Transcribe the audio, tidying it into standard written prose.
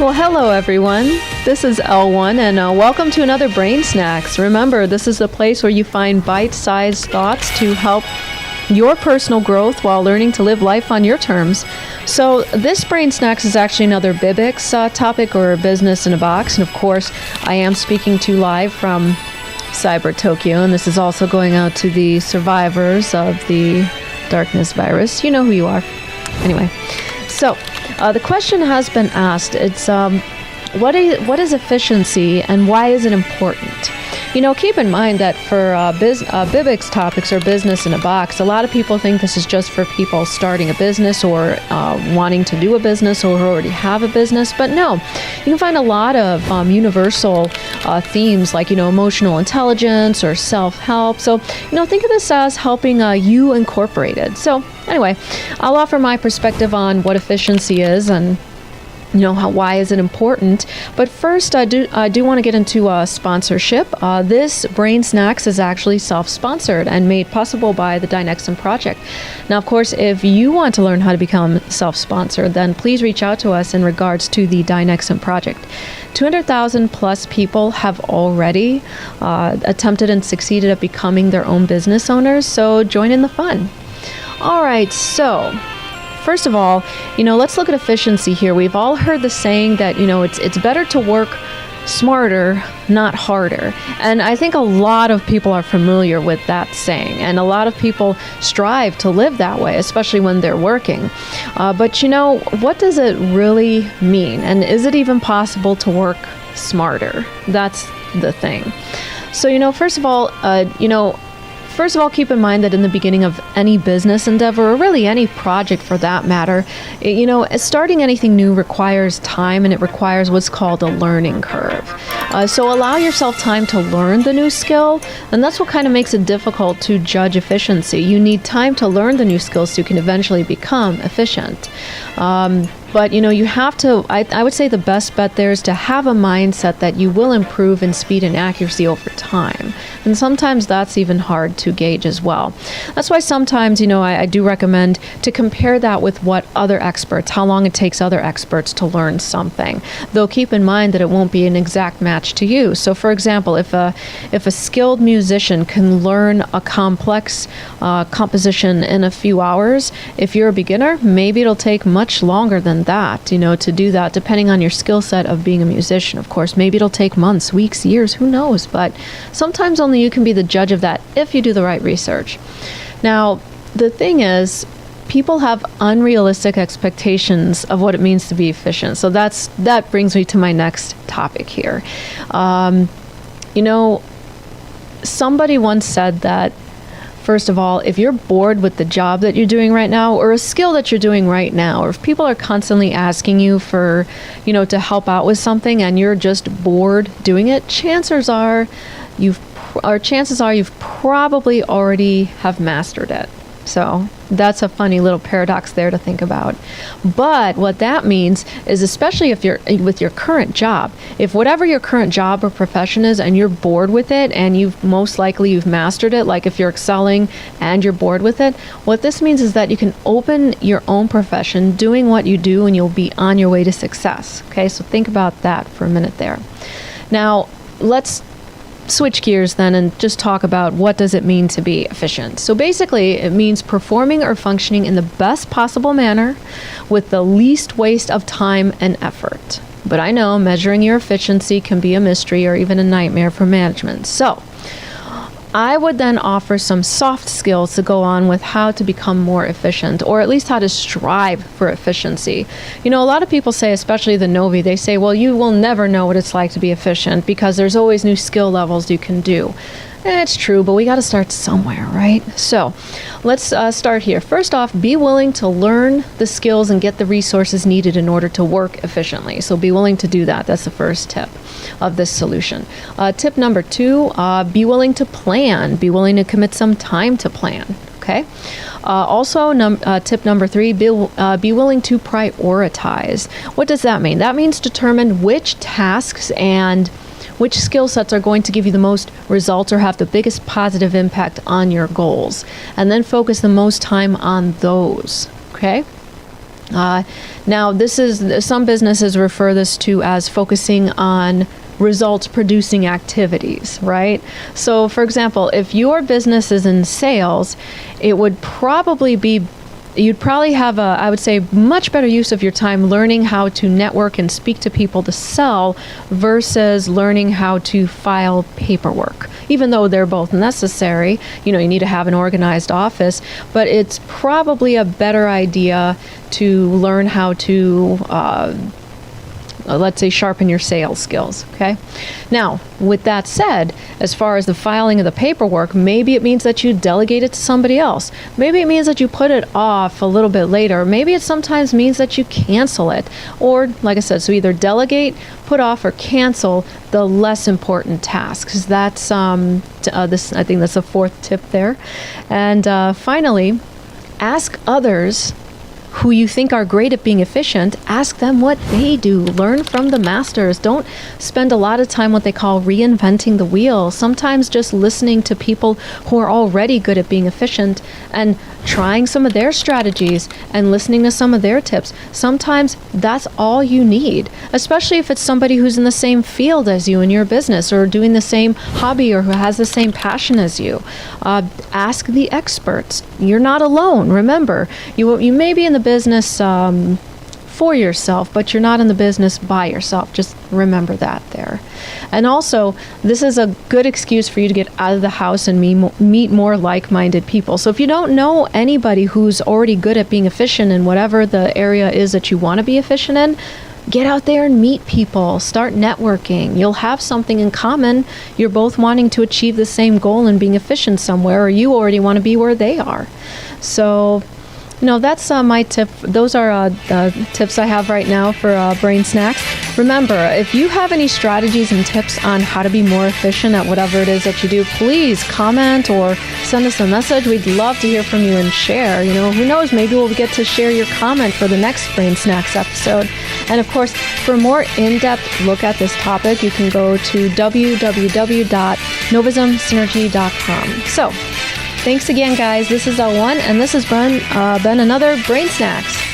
Well, hello everyone. This is L1 and welcome to another BrainSnax. Remember, this is the place where you find bite-sized thoughts to help your personal growth while learning to live life on your terms. So this BrainSnax is actually another BIBX topic, or business in a box. And of course, I am speaking to you live from Cyber Tokyo, and this is also going out to the survivors of the darkness virus. You know who you are. Anyway, so the question has been asked. It's what is efficiency and why is it important? You know, keep in mind that for BIBX topics, or business in a box, a lot of people think this is just for people starting a business or wanting to do a business or who already have a business. But no, you can find a lot of universal themes like, emotional intelligence or self-help. So, think of this as helping you incorporate it. So anyway, I'll offer my perspective on what efficiency is and why is it important. But first, I do want to get into sponsorship. This BrainSnax is actually self-sponsored and made possible by the Dynexum project. Now, of course, if you want to learn how to become self-sponsored, then please reach out to us in regards to the Dynexum project. 200,000 plus people have already attempted and succeeded at becoming their own business owners, so join in the fun. All right, so first of all, let's look at efficiency here. We've all heard the saying that, it's better to work smarter, not harder. And I think a lot of people are familiar with that saying. And a lot of people strive to live that way, especially when they're working. But, what does it really mean? And is it even possible to work smarter? That's the thing. So, first of all, keep in mind that in the beginning of any business endeavor, or really any project for that matter, starting anything new requires time, and it requires what's called a learning curve. So allow yourself time to learn the new skill, and that's what kind of makes it difficult to judge efficiency. You need time to learn the new skills so you can eventually become efficient. But, you have to, I would say the best bet there is to have a mindset that you will improve in speed and accuracy over time. And sometimes that's even hard to gauge as well. That's why sometimes, I do recommend to compare that with what other experts, how long it takes other experts to learn something. Though keep in mind that it won't be an exact match to you. So for example, if a skilled musician can learn a complex composition in a few hours, if you're a beginner, maybe it'll take much longer than that, to do that, depending on your skill set of being a musician. Of course, maybe it'll take months, weeks, years, who knows? But sometimes only you can be the judge of that if you do the right research. Now, the thing is, people have unrealistic expectations of what it means to be efficient. So that brings me to my next topic here. Somebody once said that, first of all, if you're bored with the job that you're doing right now, or a skill that you're doing right now, or if people are constantly asking you for, to help out with something and you're just bored doing it, chances are you've probably already have mastered it. So that's a funny little paradox there to think about. But what that means is, especially if you're with your current job, if whatever your current job or profession is and you're bored with it and you've mastered it, like if you're excelling and you're bored with it, what this means is that you can open your own profession doing what you do and you'll be on your way to success. Okay, so think about that for a minute there. Now, let's switch gears then and just talk about what does it mean to be efficient. So basically, it means performing or functioning in the best possible manner with the least waste of time and effort. But I know measuring your efficiency can be a mystery or even a nightmare for management. So I would then offer some soft skills to go on with how to become more efficient, or at least how to strive for efficiency. A lot of people say, especially the Novi, they say, well, you will never know what it's like to be efficient because there's always new skill levels you can do. It's true, but we got to start somewhere, right? So let's start here. First off, be willing to learn the skills and get the resources needed in order to work efficiently. So be willing to do that. That's the first tip of this solution. Tip number 2, be willing to plan. Be willing to commit some time to plan. Okay. Also, tip number 3, be willing to prioritize. What does that mean? That means determine which tasks and which skill sets are going to give you the most results or have the biggest positive impact on your goals, and then focus the most time on those. Okay. Now, some businesses refer this to as focusing on results producing activities, right? So, for example, if your business is in sales, you'd probably have I would say, much better use of your time learning how to network and speak to people to sell versus learning how to file paperwork. Even though they're both necessary, you need to have an organized office, but it's probably a better idea to learn how to let's say, sharpen your sales skills, okay? Now, with that said, as far as the filing of the paperwork, maybe it means that you delegate it to somebody else. Maybe it means that you put it off a little bit later. Maybe it sometimes means that you cancel it. Or, like I said, so either delegate, put off, or cancel the less important tasks. That's, I think that's the fourth tip there. And finally, ask others who you think are great at being efficient, ask them what they do. Learn from the masters. Don't spend a lot of time what they call reinventing the wheel. Sometimes just listening to people who are already good at being efficient and trying some of their strategies and listening to some of their tips. Sometimes that's all you need, especially if it's somebody who's in the same field as you in your business or doing the same hobby or who has the same passion as you. Ask the experts. You're not alone. Remember, you may be in the business for yourself, but you're not in the business by yourself. Just remember that there. And also, this is a good excuse for you to get out of the house and meet more like-minded people. So if you don't know anybody who's already good at being efficient in whatever the area is that you want to be efficient in, get out there and meet people. Start networking. You'll have something in common. You're both wanting to achieve the same goal and being efficient somewhere, or you already want to be where they are. So, that's my tip. Those are the tips I have right now for BrainSnax. Remember, if you have any strategies and tips on how to be more efficient at whatever it is that you do, please comment or send us a message. We'd love to hear from you and share. Who knows, maybe we'll get to share your comment for the next BrainSnax episode. And of course, for a more in-depth look at this topic, you can go to www.novismsynergy.com. So, thanks again, guys. This is L1, and this has been another BrainSnax.